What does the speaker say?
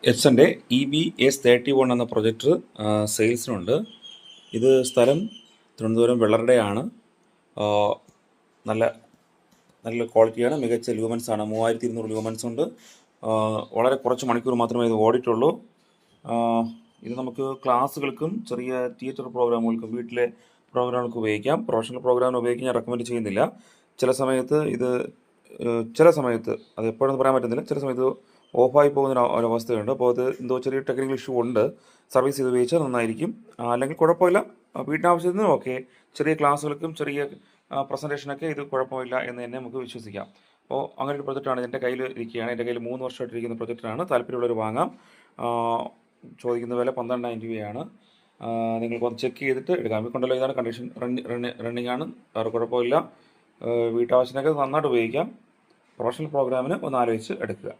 എഡ്സൻ്റെ EB-S31 എന്ന projector സെയിൽസിനുണ്ട്. ഇത് സ്ഥലം തിരുവനന്തപുരം വെള്ളറടയാണ്. നല്ല നല്ല ക്വാളിറ്റിയാണ്, മികച്ച ലൂമൻസ് ആണ്. 3200 ലൂമൻസ് ഉണ്ട്. വളരെ കുറച്ച് മണിക്കൂർ മാത്രമേ ഇത് ഓടിയിട്ടുള്ളൂ. ഇത് നമുക്ക് ക്ലാസ്സുകൾക്കും ചെറിയ തിയേറ്റർ പ്രോഗ്രാമുകൾക്കും വീട്ടിലെ പ്രോഗ്രാമുകൾക്ക് ഉപയോഗിക്കാം. പ്രൊഫഷണൽ പ്രോഗ്രാമിന് ഉപയോഗിക്കാൻ ഞാൻ റെക്കമെൻഡ് ചെയ്യുന്നില്ല. ചില സമയത്ത് അത് എപ്പോഴെന്ന് പറയാൻ പറ്റുന്നില്ല. ചില സമയത്ത് ഓഫായി പോകുന്ന ഒരവസ്ഥയുണ്ട്. അപ്പോൾ അത് എന്തോ ചെറിയ ടെക്നിക്കൽ ഇഷ്യൂ ഉണ്ട്. സർവീസ് ചെയ്ത് ഉപയോഗിച്ചാൽ നന്നായിരിക്കും. അല്ലെങ്കിൽ കുഴപ്പമില്ല. വീട്ടാവശ്യത്തിന് ഓക്കെ. ചെറിയ ക്ലാസ്സുകൾക്കും ചെറിയ പ്രസൻറ്റേഷനൊക്കെ ഇത് കുഴപ്പമില്ല എന്ന് തന്നെ നമുക്ക് വിശ്വസിക്കാം. അപ്പോൾ അങ്ങനെ ഒരു പ്രൊജക്റ്റാണ് എൻ്റെ കയ്യിൽ ഇരിക്കുകയാണ്. എൻ്റെ കയ്യിൽ 3 വർഷമായിട്ടിരിക്കുന്ന പ്രൊജക്റ്റാണ്. താല്പര്യമുള്ളവർ വാങ്ങാം. ചോദിക്കുന്ന വില 12,000 രൂപയാണ്. നിങ്ങൾക്കൊന്ന് ചെക്ക് ചെയ്തിട്ട് എടുക്കാം. കൊണ്ടല്ലോ, ഇതാണ് കണ്ടീഷൻ. റണ്ണിങ് ആണ്, വേറെ കുഴപ്പമില്ല. വീട്ടാവശ്യത്തിനൊക്കെ നന്നായിട്ട് ഉപയോഗിക്കാം. പ്രൊഫഷണൽ പ്രോഗ്രാമിന് ഒന്ന് ആലോചിച്ച് എടുക്കുക.